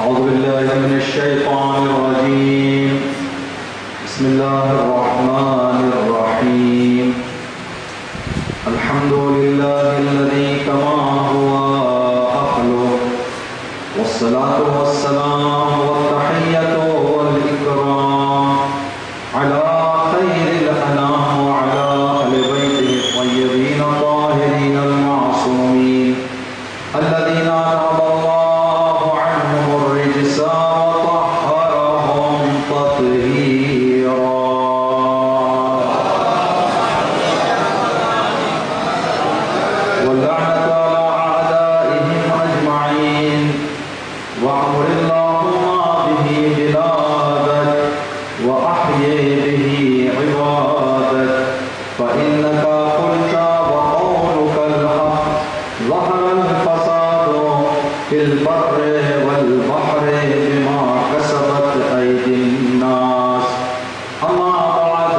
أعوذ بالله من الشيطان الرجيم بسم الله الرحمن الرحيم الحمد لله الذي كما هو أهله والصلاة والسلام والتحية والإكرام على خير الأنام وعلى أهل بيته الطيبين الطاهرين المعصومين الذين أذهب الله عنهم الرجس وطهرهم تطهيرا واللعنة على أعدائهم أجمعين وأمر اللهم به بلادك وأحيي به عبادك فإنك قلت وقولك الحق ظهر الفساد في البر والبحر بما كسبت أيدي الناس أما بعد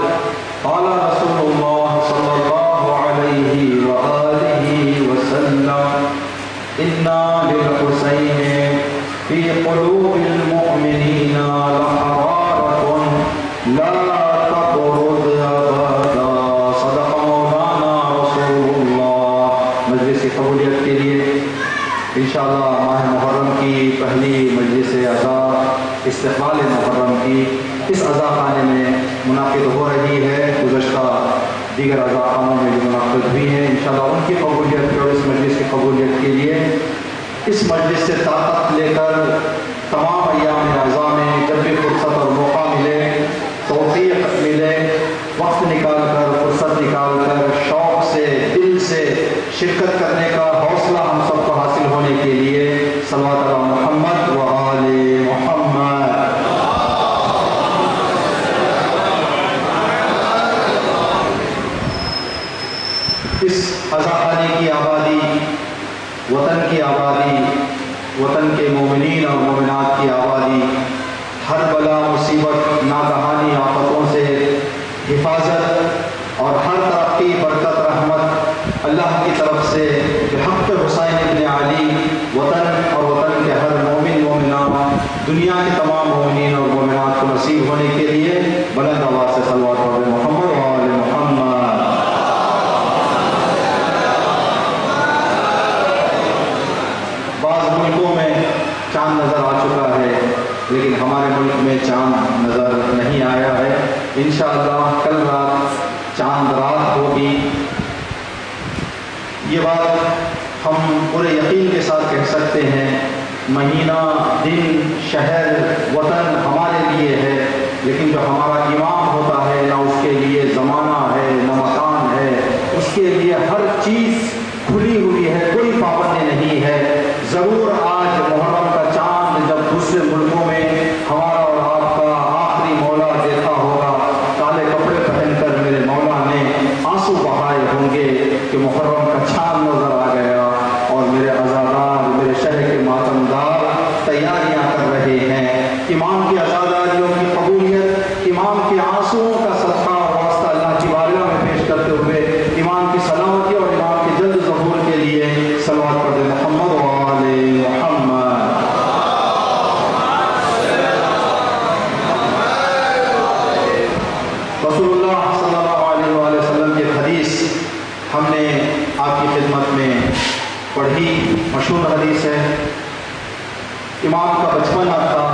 قال رسول الله صلى الله عليه وآله وسلم إن للحسين في قلوب المؤمنين لحرارة لا تبرد أبدا صدق مولانا رسول الله. مجلس قبولیت کے لیے انشاءاللہ ماہ محرم کی پہلی مجلس عزا استقبال محرم کی اس عزا خانے میں منعقد ہو رہی ہے. گزشتہ دیگر عزا خانوں میں جو منعقد ہوئی ہیں انشاءاللہ ان کی قبولیت اور اس مجلس کی قبولیت کے لیے اس مجلس سے طاقت لے کر تمام ایام اعضاء میں جب بھی فرصت اور موقع ملے توفیق ملے وقت نکال کر فرصت نکال کر شوق سے دل سے شرکت کرنے کا حوصلہ ہم سب کو حاصل ہونے کے لیے صلوات علی محمد و آل محمد. اس عزاخانے کی آبادی وطن کی آبادی وطن کے مومنین اور مومنات کی آبادی ہر بلا مصیبت ناگہانی آفتوں سے حفاظت اور ہر ترقی برکت رحمت اللہ کی طرف سے بحق حسین ابن علی وطن اور وطن کے ہر مومن مومنات دنیا کے تمام مومنین اور مومنات کو نصیب ہونے کے لیے بلند آواز سے صلوات علی محمد و آل محمد. ملکوں میں چاند نظر آ چکا ہے لیکن ہمارے ملک میں چاند نظر نہیں آیا ہے. انشاءاللہ کل رات چاند رات ہوگی. یہ بات ہم پورے یقین کے ساتھ کہہ سکتے ہیں. مہینہ دن شہر وطن ہمارے لیے ہے لیکن جو ہمارا امام ہوتا ہے نہ اس کے لیے زمانہ ہے نہ مکان ہے. اس کے لیے ہر چیز کھلی ہوئی ہے کوئی پابندی نہیں ہے. ضرور آج محرم کا چاند جب دوسرے ملکوں میں ہمارا اور آپ کا آخری مولا دیکھا ہوگا کالے کپڑے پہن کر میرے مولا نے آنسو بہائے ہوں گے کہ محرم کا چاند نظر آ گیا اور میرے عزادار میرے شہر کے ماتمدار تیاریاں کر رہے ہیں. امام کی عزاداریوں کی قبولیت امام کے آنسوؤں کا صدقہ اور واسطہ اللہ کی بارگاہ میں پیش کرتے ہوئے امام کی سلامتی اور امام کے جلد ظہور کے لیے صلوات پڑھ محمد و آل محمد. رسول اللہ صلی اللہ علیہ وآلہ وسلم کی حدیث ہم نے آپ کی خدمت میں پڑھی. مشہور حدیث ہے. امام کا بچپنا تھا.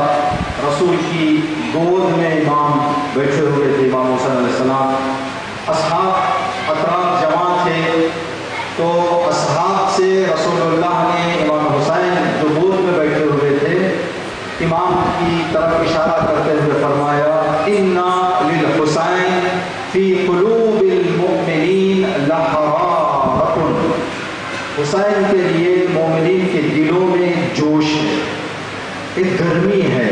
رسول کی گود میں امام بیٹھے ہوئے تھے امام حسین علیہ السلام. اصحاب اطراف جمع تھے تو اصحاب سے رسول اللہ نے امام حسین جو گود میں بیٹھے ہوئے تھے امام کی طرف اشارہ کرتے ہوئے فرمایا اِنَّ لِلْحُسَيْنِ فِي قُلُوبِ الْمُؤْمِنِينَ لَحَرَارَةٌ. حسین کے لیے مومنین کے دلوں میں جوش ہے ایک گرمی ہے.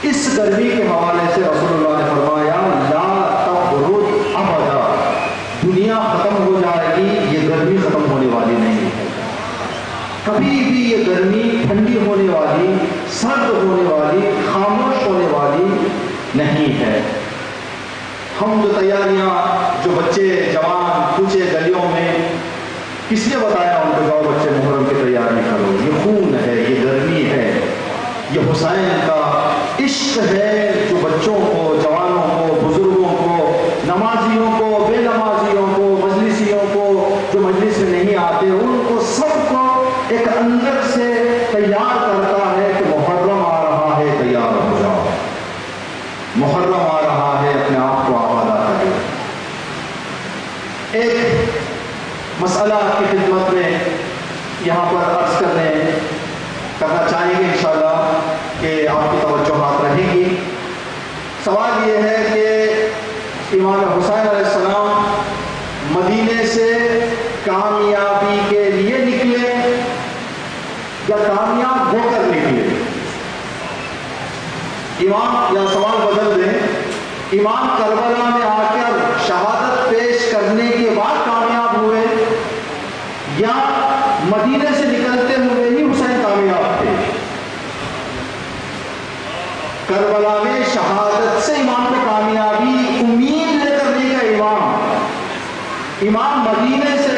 اس گرمی کے حوالے سے رسول اللہ نے فرمایا لا تبرد ابدا. دنیا ختم ہو جائے گی یہ گرمی ختم ہونے والی نہیں ہے. کبھی بھی یہ گرمی ٹھنڈی ہونے والی سرد ہونے والی خاموش ہونے والی نہیں ہے. ہم جو تیاریاں جو بچے جوان کوچے گلیوں میں کس نے بتایا ان کو جاؤ بچے محرم کی تیاری کرو. یہ خون ہے یہ گرمی ہے یہ حسین کا عشق ہے جو بچوں کو، جوانوں کو، بزرگوں کو، نمازیوں کو، بے نمازیوں کو، مجلسیوں کو، جو مجلس میں نہیں آتے، ان کو سب کو ایک اندر سے تیار کرتا ہے کہ محرم آ رہا ہے، تیار ہو جاؤ، محرم آ رہا ہے، اپنے آپ کو آمادہ کرو۔ ایک مسئلہ کی خدمت میں یہاں پر عرض کرنا چاہیں گے انشاءاللہ کہ آپ کی توجہات رہیں گی۔ سوال یہ ہے کہ امام حسین علیہ السلام مدینے سے کامیابی کے لیے نکلے یا کامیاب ہو کر نکلے؟ امام، یا سوال بدل دیں، امام کربلا میں آ کر شہادت پیش کرنے کے بعد کامیاب ہوئے یا مدینے سے نکلتے ہوئے ہی حسین کامیاب تھے؟ کربلا میں شہادت سے امام کو کامیابی امید لے کر نہیں گئے امام مدینے سے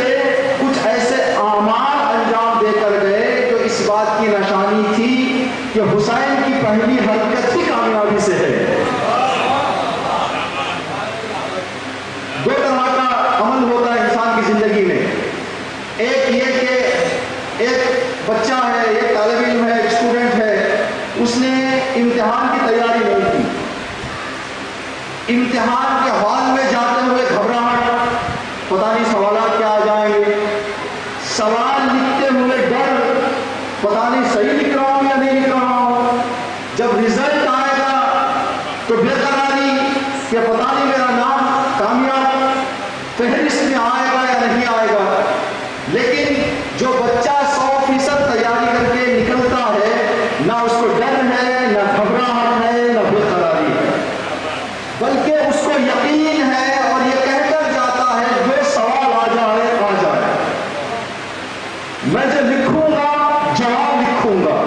کچھ ایسے اعمال انجام دے کر گئے جو اس بات کی نشانی تھی کہ حسین کی پہلی حرکت ہی کامیابی سے ہے۔ دو طرح کا عمل ہوتا ہے انسان کی زندگی میں، ایک یہ کہ ایک بچہ ہے، ایک طالب علم ہے، ایک اسٹوڈنٹ ہے، اس نے امتحان کی تیاری نہیں کی، امتحان کے ہال میں جاتے ہوئے گھبراہٹ، پتہ نہیں سوالات کیا آ جائیں گے، سوال لکھتے ہوئے ڈر، پتہ نہیں صحیح لکھ رہا ہوں یا نہیں لکھ رہا ہوں، جب رزلٹ آئے گا تو بے قراری کہ پتہ نہیں میرا نام کامیاب فہرست میں آئے گا یا نہیں آئے گا۔ لیکن جو بچہ 100% تیاری کر کے نکلتا ہے، نہ اس کو ڈر ہے، نہ گھبراہٹ ہے، نہ بے قراری ہے، بلکہ اس کو یقین ہے اور یہ کہہ کر جاتا ہے جو سوال آ جائے آ جائے، میں جو لکھوں گا جواب لکھوں گا۔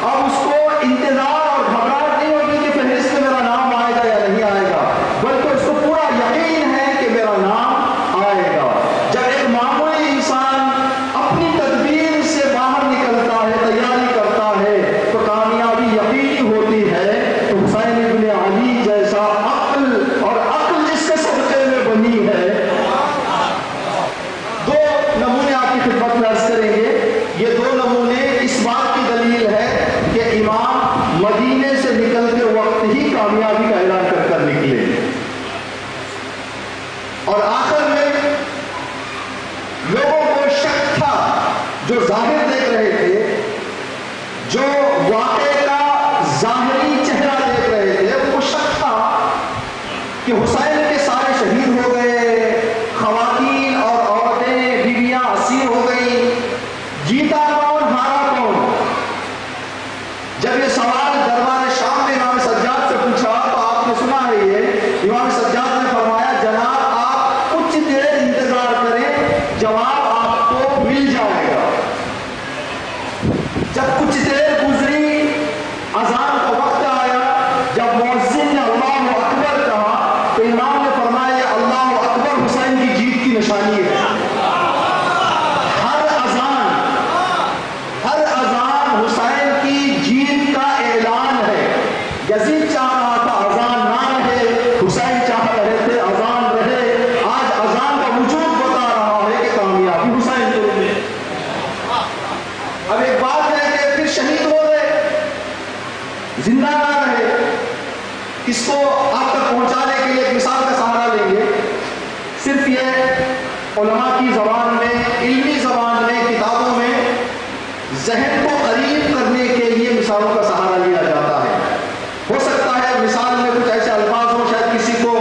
اب اس کو انتظار اور گھبراہٹ نہیں ہوگی کہ فہرست میں میرا نام آئے گا یا نہیں آئے گا، بلکہ اس کو پورا یقین ہے کہ میرا نام آئے گا۔ جب ایک معمولی انسان اپنی تدبیر سے باہر نکلتا ہے، تیاری کرتا ہے، تو کامیابی یقینی ہوتی ہے۔ تو حسین ابن علی جیسا عقل، اور عقل جس کے صدقے میں بنی ہے، دو نمونے آپ کی خدمت میں عرض کریں گے۔ یہ دو نمونے اس بات کی دلیل ہے کہ امام مدینے سے نکلتے وقت ہی کامیابی کا اعلان کر کر نکلے۔ اور آخر میں لوگوں کو شک تھا، جو ظاہر دیکھ رہے تھے، جو واقعے کا ظاہری چہرہ دیکھ رہے تھے، ان کو شک تھا کہ حسین کے سارے شہید ہو گئے، خواتین اور عورتیں، بیویاں اسیر ہو گئی، جیتا کون ہارا کون؟ جب یہ سوال دربار شام میں امام سجاد سے پوچھا تو آپ نے سنا ہے، یہ امام سجاد نے فرمایا جناب آپ کچھ دیر انتظار کریں، جواب آپ کو مل جائے گا۔ جب کچھ دیر گزری، اذان کا وقت آیا، جب مؤذن نے اللہ اکبر کہا تو امام نے فرمایا اللہ اکبر حسین کی جیت کی نشانی ہے۔ ہر اذان حسین کی جیت کا اعلان ہے۔ یزید چاہ رہا تھا اذان نہ رہے، حسین چاہ رہے تھے اذان رہے۔ آج اذان کا وجود بتا رہا ہے کہ کامیابی حسین کو ملی۔ اب ایک بات ہے کہ پھر شہید ہو گئے، زندہ نہ رہے، اس کو آپ تک پہنچانے کے لیے ایک مثال کا سہارا لیں گے۔ صرف یہ علماء کی زبان میں، علمی زبان میں، کتابوں میں ذہن کو قریب کرنے کے لیے مثالوں کا سہارا لیا جاتا ہے۔ ہو سکتا ہے مثال میں کچھ ایسے الفاظ ہوں، شاید کسی کو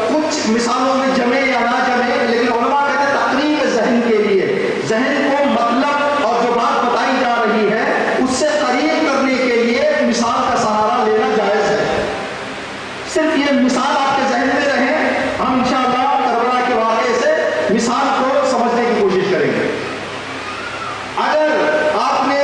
کچھ مثالوں میں جمے یا نہ جمے، لیکن علماء کہتے ہیں تقریب ذہن کے لیے، ذہن کو مطلب اور جو بات بتائی جا رہی ہے اس سے قریب کرنے کے لیے مثال کا سہارا لینا جائز ہے۔ صرف یہ مثال آپ کے ذہن میں رہے، ہم انشاءاللہ کربلا کے واقعے سے مثال کو سمجھنے کی کوشش کریں گے۔ اگر آپ نے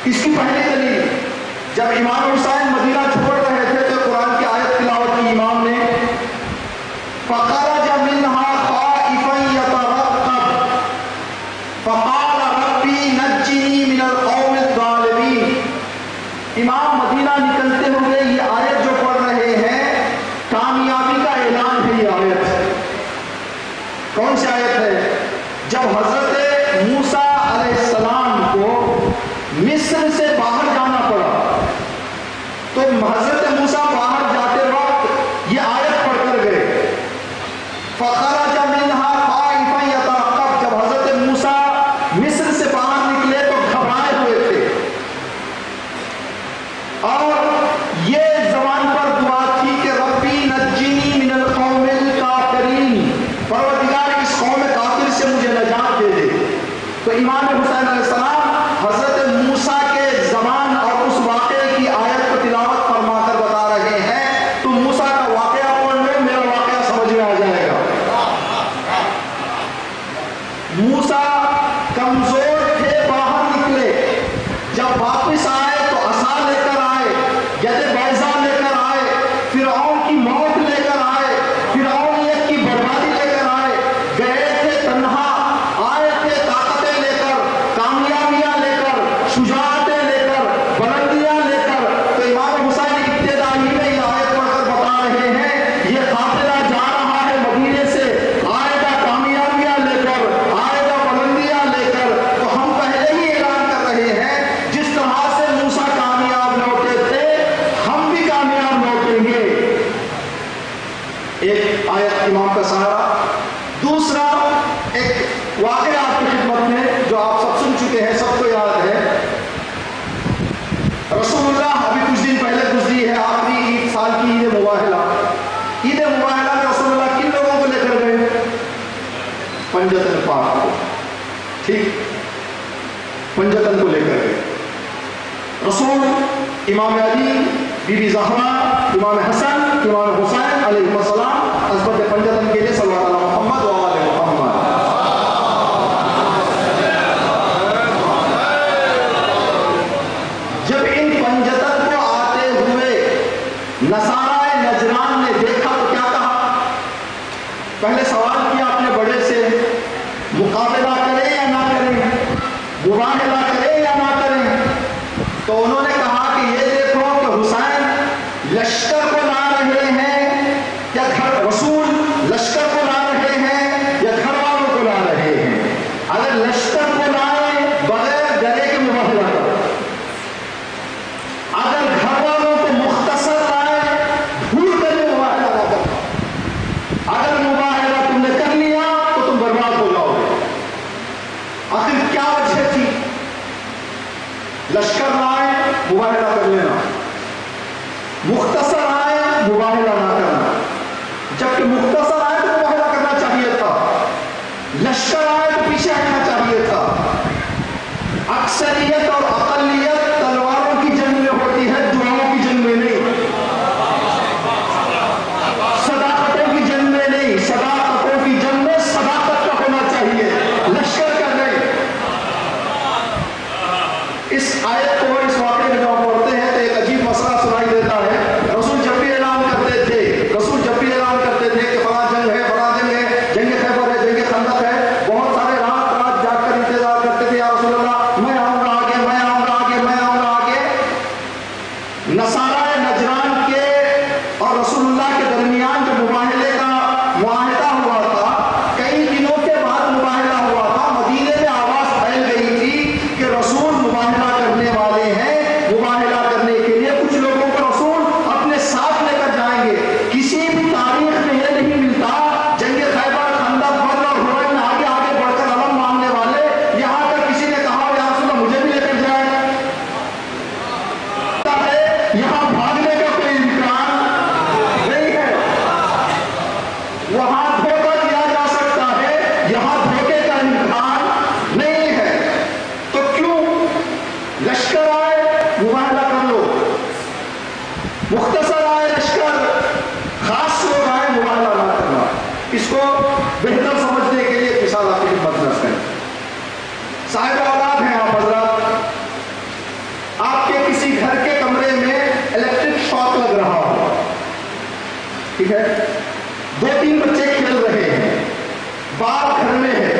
اس کی پہلی دلیل، جب امام حسین مدینہ چھوڑ رہے تھے تو قرآن کی آیت تلاوت کی امام نے، فخرج منها خائفا يترقب فقال ربی نجنی من القوم الظالمین۔ امام مدینہ نکلتے ہوئے یہ آیت جو پڑھ رہے ہیں، کامیابی کا اعلان ہے۔ یہ آیت کون سی آیت ہے؟ جب حضرت موسیٰ علیہ السلام کو مصر سے باہر جانا پڑا تو حضرت موسیٰ باہر جاتے وقت یہ آیت پڑھ کر گئے، فخرج منها خائفا يترقب۔ جب حضرت موسیٰ مصر سے باہر نکلے تو گھبرائے ہوئے تھے، اور یہ زبان پر دعا تھی کہ ربی نجنی من القوم الکافرین، پروردگار اس قوم کافر سے مجھے نجات دے دے۔ تو امام حسین علیہ السلام حضرت موسیٰ کے زبان اور اس واقعے کی آیت کو تلاوت فرما کر بتا رہے ہیں، تو موسیٰ کا واقعہ پڑھ لو، میرا واقعہ سمجھ میں آ جائے گا۔ موسیٰ کمزور تھے، باہر نکلے، جب واپس آئے تو عصا لے کر آئے، ید بیضا لے کر آئے، فرعون کی موت لے کر آئے، فرعونیت کی بربادی لے کر آئے، گئے تھے تنہا، آئے تھے طاقتیں لے کر، کامیابیاں لے کر، شجاعتیں لے کر، بلندیاں لے کر۔ تو امام حسین ابتدائی میں یہ آیت پڑھ کر بتا رہے ہیں، یہ قافلہ جا رہا ہے مدینے سے، آئے گا کامیابیاں لے کر، آئے گا بلندیاں لے کر۔ تو ہم پہلے ہی اعلان کر رہے ہیں، جس طرح سے موسیٰ کامیاب لوٹے تھے، ہم بھی کامیاب لوٹیں گے۔ ایک آیت امام کا سہارا۔ دوسرا ایک واقعہ آپ کی خدمت میں جو آپ سب سن چکے ہیں، سب کو یاد ہے، رسول اللہ ابھی کچھ دن پہلے گزری ہے آخری عید، سال کی عید مباہلہ۔ عید مباہلہ میں رسول اللہ کن لوگوں کو لے کر گئے؟ پنجتن پاک کو، ٹھیک، پنجتن کو لے کر گئے رسول۔ امام علی، بی بی زہرا، امام حسن، امام حسین علیہ السلام عصمت پنجتن کے لیے صلوات اللہ محمد و آل محمد۔ جب ان پنجتن کو آتے ہوئے نصارہ نجران نے دیکھا تو کیا کہا؟ پہلے سوال کیا اپنے بڑے سے، مقابلہ کریں یا نہ کریں، مباہلہ کریں یا نہ کریں؟ تو انہوں نے کہا کہ یہ دیکھو کہ حسین لشکر کو لا رہے ہیں یا گھر، رسول لشکر کو لا رہے ہیں یا گھر والوں کو لا رہے ہیں؟ اگر لشکر کو لائیں بغیر گلے کے مباہلہ کرو، اگر گھر والوں کو مختصر لائیں بھول کر مباہلہ نہ کرو۔ اگر مباہلہ تم نے کر لیا تو تم برباد ہو جاؤ گے۔ آخر کیا وجہ تھی؟ لشکر لائیں مباہلہ کر لینا، مختصر آئے مباہلہ نہ کرنا۔ جبکہ مختصر آئے تو مباہلہ کرنا چاہیے تھا، لشکر آئے تو پیچھے ہٹنا چاہیے تھا۔ اکثریت اور اقلیت تلواروں کی جنگ میں ہوتی ہے، دعاؤں کی جنگ میں نہیں، صداقتوں کی جنگ میں نہیں۔ صداقتوں کی جنگ میں صداقت کا ہونا چاہیے، لشکر کا نہیں۔ اس آیت کو، اس واقعے میں جب پڑھتے ہیں تو ایک عجیب مسئلہ سنائی دیتا ہے۔ رسول جب بھی اعلان کرتے تھے کہ فلاں جنگ ہے، فلاں جنگ ہے، جنگ خیبر ہے، جنگ خندق ہے، بہت سارے رات رات جاگ کر انتظار کرتے تھے، یا رسول اللہ میں آؤں گا آگے، میں آؤں گا آگے، میں آؤں گا آگے۔ نصارہ نجران کے اور رسول اللہ کے درمیان جو مباہلے کا معاہدہ ہوا تھا، کئی دنوں کے بعد مباہلہ ہوا تھا، مدینے میں آواز پھیل گئی تھی کہ رسول مباہلہ کرنے والے ہیں، مباہلہ کرنے کے لیے کچھ لوگوں کو رسول اپنے ساتھ لے کر جائیں گے۔ کسی بھی تاریخ میں یہ نہیں ملتا جنگ خیبر، خندق، بدر اور حنین آگے آگے بڑھ کر علم ماننے والے، یہاں تک کسی نے کہا یا رسول اللہ مجھے بھی لے کر جائیں۔ یہاں بھاگنے کا کوئی امکان نہیں ہے، وہاں دھوکہ دیا جا سکتا ہے، یہاں دھوکے کا امکان نہیں ہے۔ تو کیوں لشکر آئے مباہلہ کر لو، مختصر آئے لشکر، خاص لوگ آئے مباہلہ نہ کرنا۔ اس کو بہتر سمجھنے کے لیے مثال آپ کی خدمت میں کریں۔ صاحب اولاد ہیں آپ حضرات، ٹھیک ہے، 2-3 بچے کھیل رہے ہیں، باپ گھر میں ہے،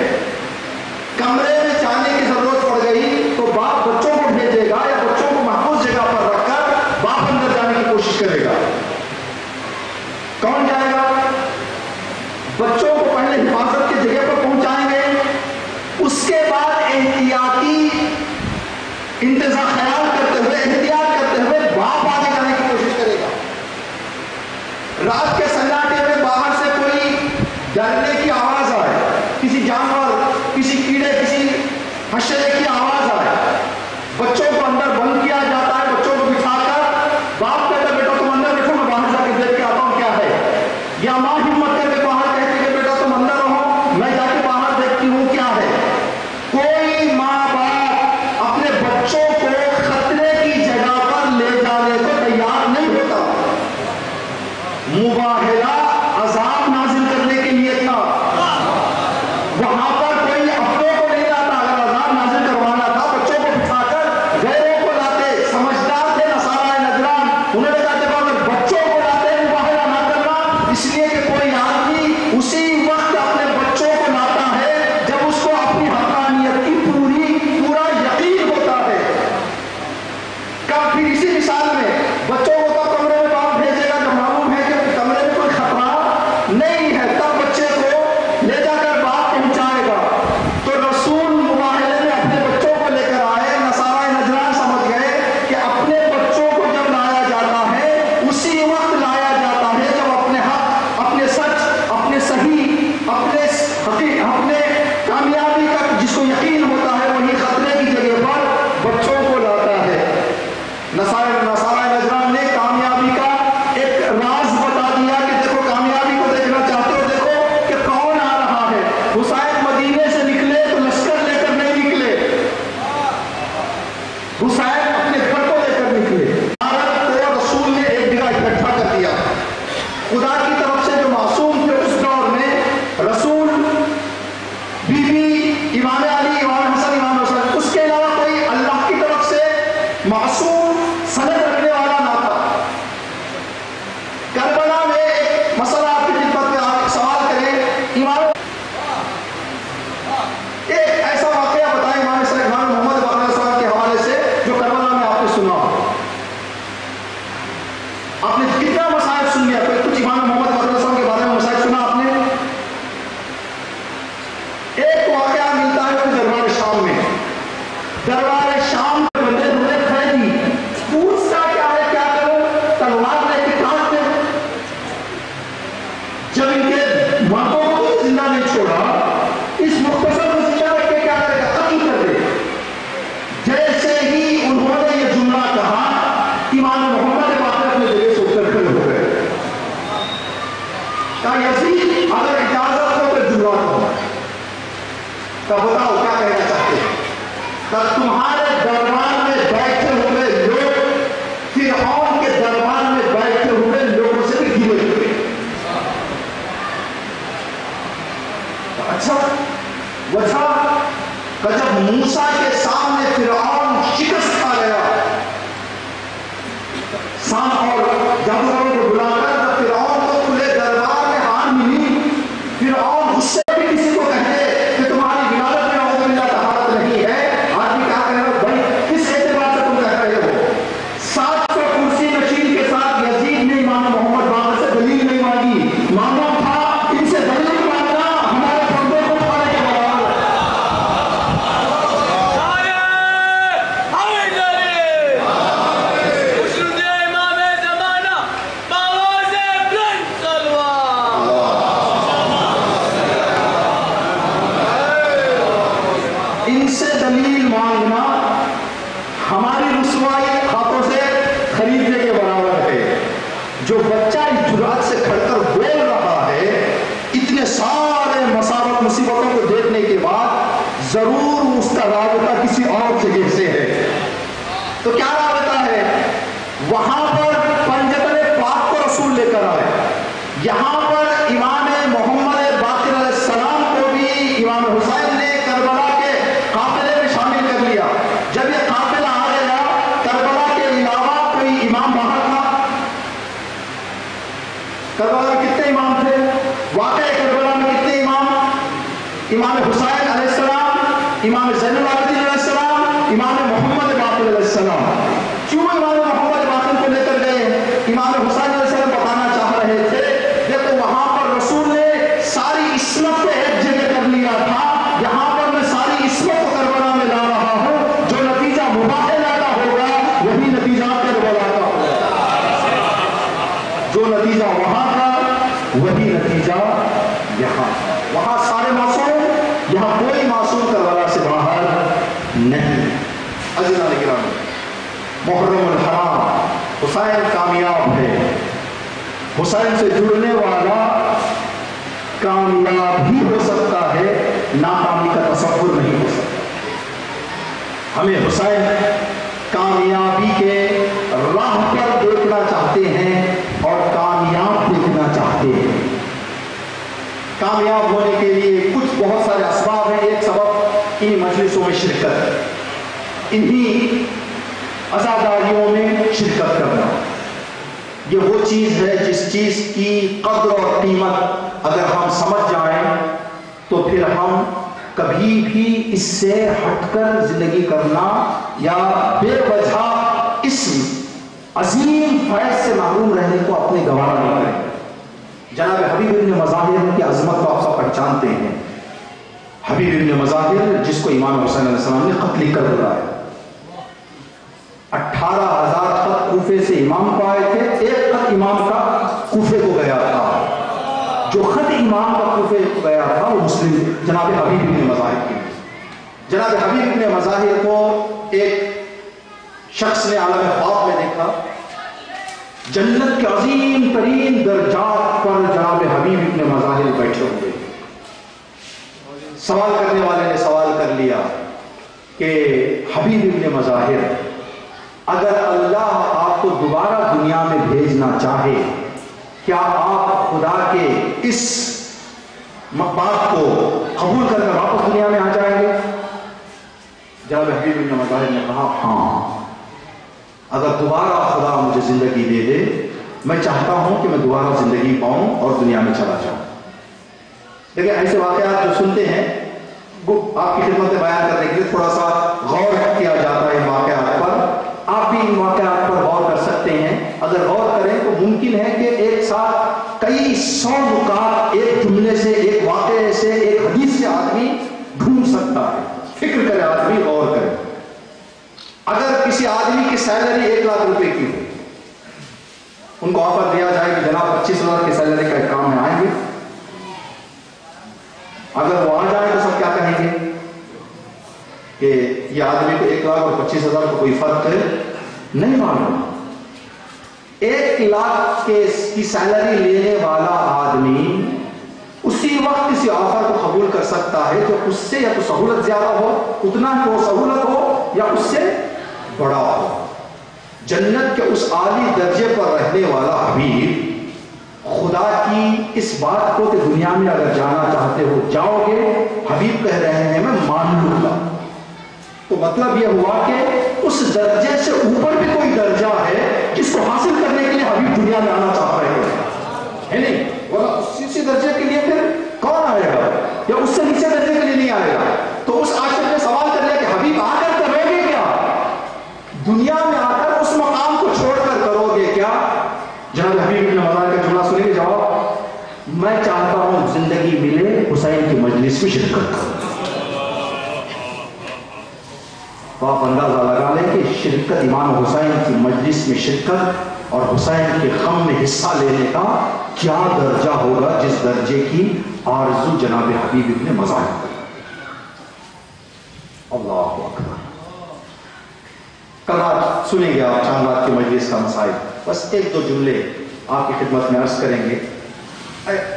کمرے میں جانے کی ضرورت پڑ گئی تو باپ بچوں کو بھیجے گا یا بچوں کو محفوظ جگہ پر رکھ کر باپ اندر جانے کی کوشش کرے گا؟ کون جائے گا؟ بچوں کو پہلے حفاظت کی جگہ پر پہنچائیں گے، اس کے بعد احتیاطی انتظام خیال کرتے ہوئے، احتیاط کرتے ہوئے باپ آگے جانے کی کوشش کرے گا۔ رات کے سناٹے میں باہر سے کوئی ڈرنے کی آواز آئے، کسی جانور، کسی کیڑے، کسی حشرے کی آواز آئے، بچوں کو اندر بند کیا جاتا ہے، بچوں کو بٹھا کر باپ کہتا ہے بیٹا تم اندر بیٹھو، میں باہر جا کے دیکھ کے آتا ہوں کیا ہے، یا ماں ہمت کر کے باہر کہتی ہے بیٹا تم اندر رہو، میں جا کے باہر دیکھتی ہوں کیا ہے۔ کوئی ماں باپ اپنے بچوں کو خطرے کی جگہ پر لے جانے کو تیار نہیں ہوتا۔ مباہلہ عذاب نازل کرنے کے لیے تھا، وہاں پر کوئی اپنوں کو نہیں لاتا، اگر عذاب نازل کروانا تھا بچوں کو بٹھا کر غیروں کو لاتے۔ سمجھدار تھے نصارہ نجران، انہوں نے کہا جب اگر بچوں کو لاتے مباہلہ نہ کرنا، اس لیے کہ کوئی آدمی اسی وقت اپنے بچوں کو لاتا ہے جب اس کو اپنی حقانیت کی پورا یقین ہوتا ہے۔ کب پھر اسی مثال میں بچوں کو تو کمرے میں باپ بھیجے گا جب معلوم ہے کہ کمرے میں کوئی خطرہ نہیں ہے، تب بچے کو لے جا کر باپ پہنچائے گا۔ تو رسول مباہلے میں اپنے بچوں کو لے کر آئے، نصارہ نجران سمجھ گئے کہ اپنے بچوں کو جب لایا جاتا ہے اسی وقت لایا جاتا ہے جب اپنے حق، اپنے سچ، اپنے صحیح، اپنے کامیابی کا جس کو یقین ہوتا ہے وہی خطرے کی جگہ پر بچوں کو لاتا ہے۔ نصارہ نجران نے کامیابی کا ایک راز بتا دیا کہ دیکھو کامیابی کو دیکھنا چاہتے ہو، دیکھو کہ کون آ رہا ہے۔ حسین مدینے سے نکلے تو لشکر لے کر نہیں نکلے، حسین اپنے گھر کو لے کر نکلے۔ عورت کو رسول نے ایک جگہ اکٹھا کر دیا۔ خدا کی طرف سے جو معصوم تھے اس دور میں، رسول، بی بی، امام علی، امام حسن، امام حسین، اس کے علاوہ کوئی اللہ کی طرف سے معصوم سند رکھنے والا نہ تھا۔ کربلا میں ایک مسئلہ آپ کی خدمت میں آپ سوال کریں، امام ایک ایسا واقعہ بتائیں امام محمد باقر علیہ السلام کے حوالے سے جو کربلا میں آپ نے سنا ہو۔ آپ نے کتنا مسائل سن لیا، کچھ امام محمد باقر علیہ السلام کے بارے میں مسائل سنا آپ نے؟ ایک واقعہ ملتا ہے دربار شام میں، دربار شام میں بندے دھونے کھڑے دی، پوچھتا کیا ہے کیا کرو، تلوار لے کے کاٹ دے۔ جب ان کے مردوں کو زندہ نہیں چھوڑا، اس مختصر کو زندہ رکھ کے کیا کرے گا، قتل کر دے۔ جیسے ہی انہوں نے یہ جملہ کہا، امام محمد باقر اپنے جگہ سے اٹھ کر کھڑے ہو گئے۔ کہا یزید اگر اجازت ہو تو جملہ کہو۔ تو بتاؤ کیا کہنا چاہتے ہیں؟ تمہارے دربار میں بیٹھے ہوئے لوگ فرعون کے دربار میں بیٹھے ہوئے لوگوں سے بھی گرے ہوئے۔ اچھا وجہ کہ جب موسیٰ کے سامنے فرعون شکست کھا گیا، سام اور جادوگروں کو بلا کر جب فرعون کو کھلے دربار میں ہار ملی، فرعون غصے میں کسی کو کہتے کہ تمہاری ولادت میں عوض باللہ طہارت نہیں ہے، آدمی کیا کہہ رہا ہے بھائی کس اعتبار سے تم کہہ رہے ہو؟ 700 کرسی نشین کے ساتھ یزید نے امام محمد باقر سے دلیل نہیں مانگی، مانگا تھا ان سے دلیل مانگنا ہمارے پردوں کو اٹھانے کے برابر ہے۔ ان سے دلیل مانگنا ہماری رسوائی ہاتھوں سے خریدنے کے برابر ہے۔ جو بچہ اس جرات سے کھڑ کر بول رہا ہے، اتنے سارے مسائل مصیبتوں کو دیکھنے کے بعد ضرور اس کا رابطہ کسی اور جگہ سے ہے۔ تو کیا رابطہ ہے؟ وہاں پر پنجتن پاک کو رسول لے کر آئے، یہاں پر امام محمد باقر علیہ السلام کو بھی امام حسین نے کربلا کے قافلے میں شامل کر لیا۔ جب یہ قافلہ آ گیا، کربلا کے علاوہ کوئی امام باہر تھا؟ کربلا امام حسین علیہ السلام، امام زین العابدین علیہ السلام، امام محمد باقر علیہ السلام. کیوں امام محمد باقر کو لے کر گئے؟ امام حسین علیہ السلام بتانا چاہ رہے تھے دیکھو وہاں پر رسول نے ساری عصمت کو ایک جگہ کر لیا تھا، یہاں پر میں ساری عصمت کو کربلا میں لا رہا ہوں، جو نتیجہ مباحلہ کا ہوگا وہی نتیجہ کربلا کا ہوگا، جو نتیجہ وہاں کا وہی نتیجہ یہاں. وہاں سارے معصوم، یہاں کوئی معصوم کربلا سے باہر نہیں. عزیزان کرام، محرم الحرام، حسین کامیاب ہے. حسین سے جڑنے والا کامیاب ہی ہو سکتا ہے، ناکامی کا تصور نہیں ہو سکتا. ہمیں حسین کامیابی کے راہ پر دیکھنا چاہتے ہیں اور کامیاب دیکھنا چاہتے ہیں. کامیاب ہونے کے لیے کچھ بہت سارے اسباب ہیں. ایک سبب ان مجلسوں میں شرکت، انہی عزاداریوں میں شرکت کرنا. یہ وہ چیز ہے جس چیز کی قدر اور قیمت اگر ہم سمجھ جائیں تو پھر ہم کبھی بھی اس سے ہٹ کر زندگی کرنا یا بے وجہ اس عظیم فیض سے محروم رہنے کو اپنے گوارا نہیں کریں. جناب حبیب ابن مظاہر کی عظمت کو آپ سب پہچانتے ہیں. حبیب ابن مظاہر جس کو امام حسین علیہ السلام نے قتل کر بلایا. 18,000 خط کوفے سے امام کو آئے تھے، ایک خط امام کا کوفے کو گیا تھا. جو خط امام کا کوفے کو گیا تھا وہ مسلم جناب حبیب ابن مظاہر کی. جناب حبیب ابن مظاہر کو ایک شخص نے عالم خواب میں دیکھا. جنت کے عظیم ترین درجات پر جناب حبیب ابن مظاہر بیٹھے ہوئے. سوال کرنے والے نے سوال کر لیا کہ حبیب ابن مظاہر، اگر اللہ آپ کو دوبارہ دنیا میں بھیجنا چاہے کیا آپ خدا کے اس بات کو قبول کر کر واپس دنیا میں آ جائیں گے؟ جناب حبیب ابن مظاہر نے کہا ہاں، اگر دوبارہ خدا مجھے زندگی دے دے میں چاہتا ہوں کہ میں دوبارہ زندگی پاؤں اور دنیا میں چلا جاؤں. لیکن ایسے واقعات جو سنتے ہیں آپ کی خدمت میں بیان کرنے کے لیے تھوڑا سا غور کیا جاتا ہے ان واقعات پر. آپ بھی ان واقعات پر غور کر سکتے ہیں. اگر غور کریں تو ممکن ہے کہ ایک ساتھ کئی 100 نکات ایک جملے سے، ایک واقعے سے، ایک حدیث سے آدمی ڈھونڈ سکتا ہے. فکر کرے آدمی، غور کرے. اگر کسی آدمی کی سیلری 1 لاکھ روپے کی ہو، ان کو آفر دیا جائے کہ جناب 25,000 کی سیلری کا ایک کام ہے، آئیں گے؟ اگر وہ آ جائیں تو سب کیا کہیں گے کہ یہ آدمی کو 1 لاکھ اور 25,000 کو کوئی فرق نہیں معلوم. 1 لاکھ کی سیلری لینے والا آدمی اسی وقت کسی آفر کو قبول کر سکتا ہے جو اس سے یا تو سہولت زیادہ ہو، اتنا ہی وہ سہولت ہو، یا اس سے بڑا ہو. جنت کے اس عالی درجے پر رہنے والا حبیب خدا کی اس بات کو کہ دنیا میں اگر جانا چاہتے ہو جاؤ گے، حبیب کہہ رہے ہیں میں مان لوں گا. تو مطلب یہ ہوا کہ اس درجے سے اوپر بھی کوئی درجہ ہے جس کو حاصل کرنے کے لیے حبیب دنیا میں آنا چاہ رہے ہیں، ہے نہیں؟ اسی درجے کے لیے پھر کون آئے گا، یا اس سے نیچے درجے کے لیے نہیں آئے گا. تو اس عاشق نے سوال کر لیا کہ حبیب آ کر کرو گے کیا؟ دنیا میں آ کر اس مقام کو چھوڑ کر کرو گے کیا؟ جناب حبیب ابن مظاہر کا جملہ سنیں گے جواب، میں چاہتا ہوں زندگی ملے حسین کی مجلس میں شرکت کروں. تو آپ اندازہ لگا لیں کہ شرکت امام حسین کی مجلس میں شرکت اور حسین کے غم میں حصہ لینے کا کیا درجہ ہوگا، جس درجے کی آرزو جناب حبیب ابن مظاہر. اللہ اکبر. کل رات سنیں گے آپ چاند رات کی مجلس کا مسائل. بس 1-2 جملے آپ کی خدمت میں عرض کریں گے.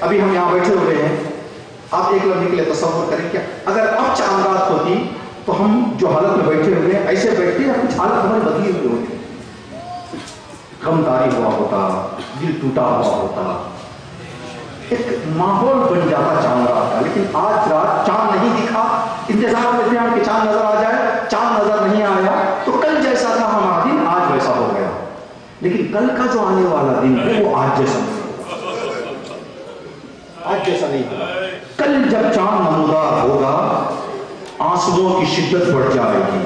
ابھی ہم یہاں بیٹھے ہوئے ہیں، آپ ایک لمحے کے لیے تصور کریں کہ اگر اب چاند رات ہوتی تو ہم جو حالت میں بیٹھے ہوئے ہیں ایسے بیٹھتے یا کچھ حالت ہماری بدلی ہوئی ہوتی، غمداری ہوا ہوتا، دل ٹوٹا ہوا ہوتا، ایک ماحول بن جاتا چاند رات کا. لیکن آج رات چاند نہیں دکھا، انتظار کرتے ہیں کہ چاند نظر آ جائے. چاند نظر نہیں آیا تو کل جیسا تھا ہمارا دن آج ویسا ہو گیا. لیکن کل کا جو آنے والا دن ہے وہ آج جیسا نہیں ہوگا. آج جیسا نہیں ہوگا. کل جب چاند نمودار ہوگا آنسوؤں کی شدت بڑھ جائے گی،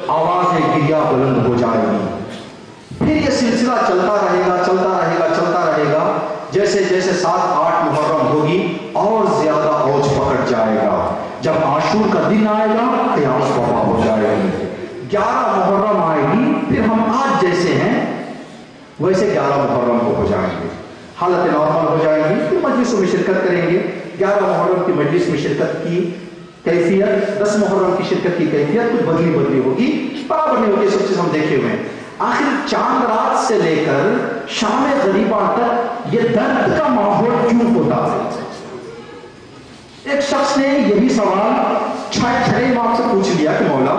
آواز گریا بلند ہو جائے گی، پھر یہ سلسلہ چلتا رہے گا چلتا رہے گا چلتا رہے گا، جیسے جیسے 7-8 محرم ہوگی اور زیادہ اوج پکڑ جائے گا۔ جب عاشور کا دن آئے گا قیامت برپا ہو جائے گی، 11 محرم آئے گی، پھر ہم آج جیسے ہیں ویسے 11 محرم کو ہو جائیں گے، حالت نارمل ہو جائے گی، پھر مجلسوں میں شرکت کریں گے۔ 11 محرم کی مجلس میں شرکت کی کیفیت 10 محرم کی شرکت کی کیفیت کچھ بدلی ہوگی، برابر نہیں ہوگی، سب چیز ہم دیکھے ہوئے ہیں۔ آخر چاند رات سے لے کر شام غریبہ تک یہ درد کا ماحول کیوں ہوتا ہے؟ ایک شخص نے یہی سوال چھٹے امام سے پوچھ لیا کہ مولا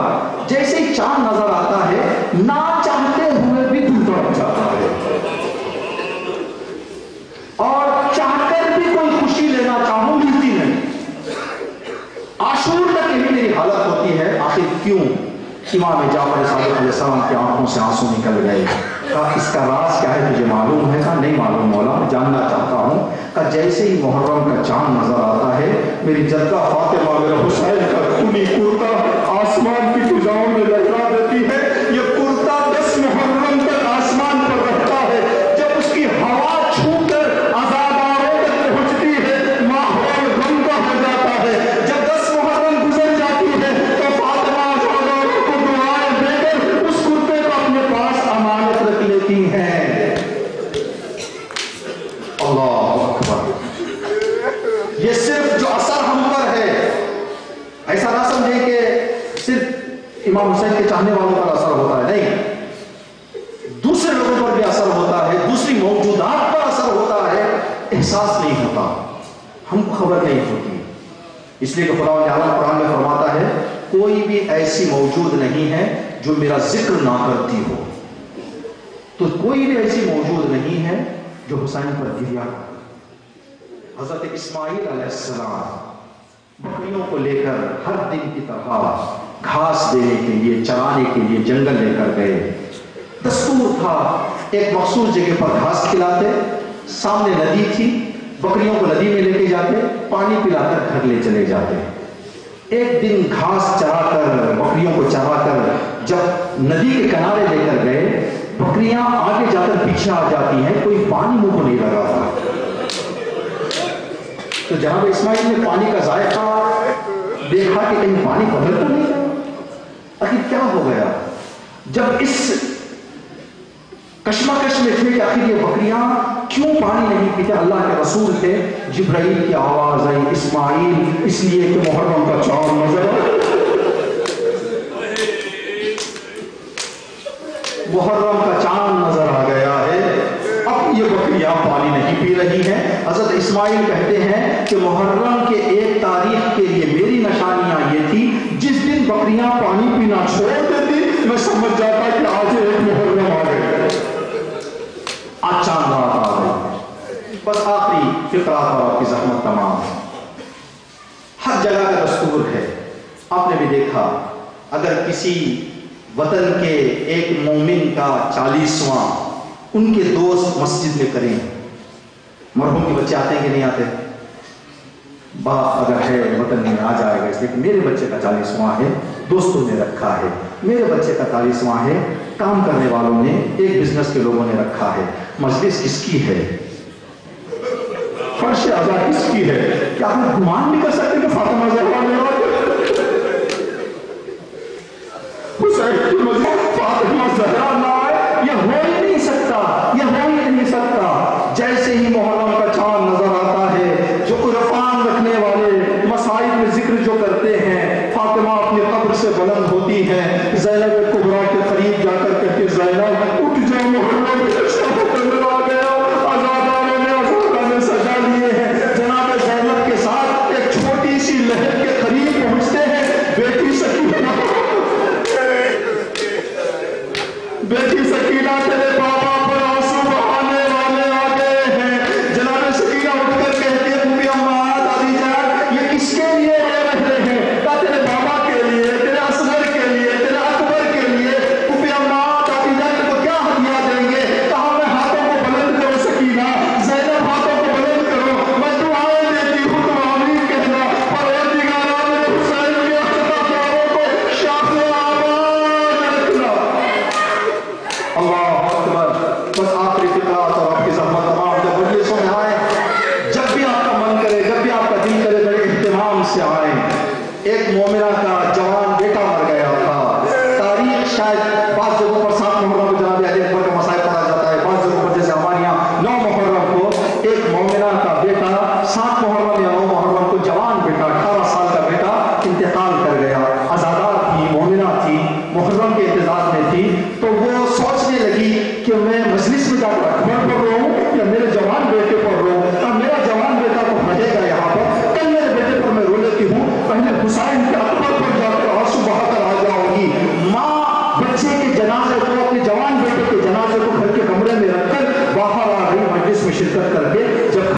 جیسے ہی چاند نظر آتا ہے نہ چاہتے ہوئے بھی دل تڑپ جاتا ہے، اور چاہ کر بھی کوئی خوشی لینا چاہوں ملتی نہیں، عاشور تک یہی میری حالت ہوتی ہے، آخر کیوں؟ امام جعفر صادق علیہ السلام کی آنکھوں سے آنسو نکل گئے۔ کہا اس کا راز کیا ہے تجھے معلوم ہے؟ کہا نہیں معلوم مولا، جاننا چاہتا ہوں۔ کہا جیسے ہی محرم کا چاند نظر آتا ہے میری جدہ فاطمہ میرا حسین کا خونی کرتا آسمان کی فضاؤں میں لہرا دیتی ہے، یہ کرتا 10 محرم تک آسمان پر رہتا ہے، جب اس کی ہوا چھو کر عزاداروں تک پہنچتی ہے ماحول غم کا ہو جاتا ہے، جب 10 محرم گزر جاتی ہے تو فاطمہ عزاداروں کو دعائیں دے کر اس کرتے کو اپنے پاس امانت رکھ لیتی ہیں۔ اللہ اکبر، یہ صرف جو اثر ہم پر ہے، ایسا نہ سمجھیں کہ صرف امام حسین کے چاہنے والوں پر اثر ہوتا ہے، نہیں، دوسرے لوگوں پر بھی اثر ہوتا ہے، دوسری موجودات پر اثر ہوتا ہے، احساس نہیں ہوتا، ہم کو خبر نہیں ہوتی۔ اس لیے کہ خدا تعالیٰ قرآن میں فرماتا ہے کوئی بھی ایسی موجود نہیں ہے جو میرا ذکر نہ کرتی ہو، تو کوئی بھی ایسی موجود نہیں ہے جو حسین پر گریا۔ حضرت اسماعیل علیہ السلام بکریوں کو لے کر ہر دن کی طرح گھاس دینے کے لیے چرانے کے لیے جنگل لے کر گئے، دستور تھا ایک مخصوص جگہ پر گھاس کھلاتے، سامنے ندی تھی، بکریوں کو ندی میں لے کے جاتے، پانی پلا کر گھر لے چلے جاتے۔ ایک دن گھاس چرا کر بکریوں کو چرا کر جب ندی کے کنارے لے کر گئے، بکریاں آگے جا کر پیچھے آ جاتی ہیں، کوئی پانی منہ کو نہیں لگا تھا، تو جناب اسماعیل نے پانی کا ذائقہ دیکھا کہ کہیں پانی بدل تو نہیں گیا، آخر کیا ہو گیا؟ جب اس کشمکش میں تھے کہ آخر یہ بکریاں کیوں پانی نہیں پیتے، اللہ کے رسول تھے، جبرائیل کی آواز آئی اسماعیل اس لیے کہ محرم کا چاند نظر محرم کا چاند نظر آ گیا ہے، اب یہ بکریاں پانی نہیں پی رہی ہیں۔ حضرت اسماعیل کہتے ہیں کہ محرم کے 1 تاریخ کے لیے میری نشانیاں یہ تھی، جس دن بکریاں پانی پینا چھوڑ دیتی میں سمجھ جاتا کہ آج ایک محرم آ گئے، آج چاند رات آ گئی۔ بس آخری فقرات اور آپ کی زحمت تمام، ہر جگہ کا دستور ہے، آپ نے بھی دیکھا اگر کسی وطن کے ایک مومن کا 40واں ان کے دوست مسجد میں کریں، مرحوم کے بچے آتے ہیں کہ نہیں آتے؟ باپ اگر ہے وطن میں آ جائے گا، اس لیے کہ میرے بچے کا 40واں ہے، دوستوں نے رکھا ہے، میرے بچے کا 40واں ہے، کام کرنے والوں نے، ایک بزنس کے لوگوں نے رکھا ہے، مجلس کس کی ہے، فرش عزا کس کی ہے؟ کیا آپ گمان نہیں کر سکتے کہ فاطمہ زہرا نے حسین کی مجلس فاطمہ زہرا نہ آئے؟ یہ ہو ہی نہیں سکتا، یہ ہو ہی نہیں سکتا۔ جیسے ہی محرم کا چاند نظر آتا ہے، جو عرفان رکھنے والے مسائل میں ذکر جو کرتے ہیں، فاطمہ اپنی قبر سے بلند ہوتی ہے، زینب کبریٰ کے قریب جا کر کہتی زینب اٹھ جاؤ، محرم کا وطن آ گیا، آزاداروں نے آزادہ میں سجا لیے ہیں۔ جناب زینب کے ساتھ ایک چھوٹی سی لہر کے قریب پہنچتے ہیں، بیٹی سکینہ تیرے بابا پر آنسو بہانے والے آ گئے ہیں۔ جناب سکینہ اٹھ کر کہتی ہے پوری اماں دادی جان یہ کس کے لیے رو رہے ہیں؟ کہا تیرے بابا کے لیے، تیرے اصغر کے لیے، تیرے اکبر کے لیے۔ پوری اماں دادی جان کو کیا ہدیہ دیں گے؟ کہا میں ہاتھوں کو بلند کرو سکینہ، زینب ہاتھوں کو بلند کرو، میں دعائیں دیتی ہوں تم آمین کہنا، پروردگار شاید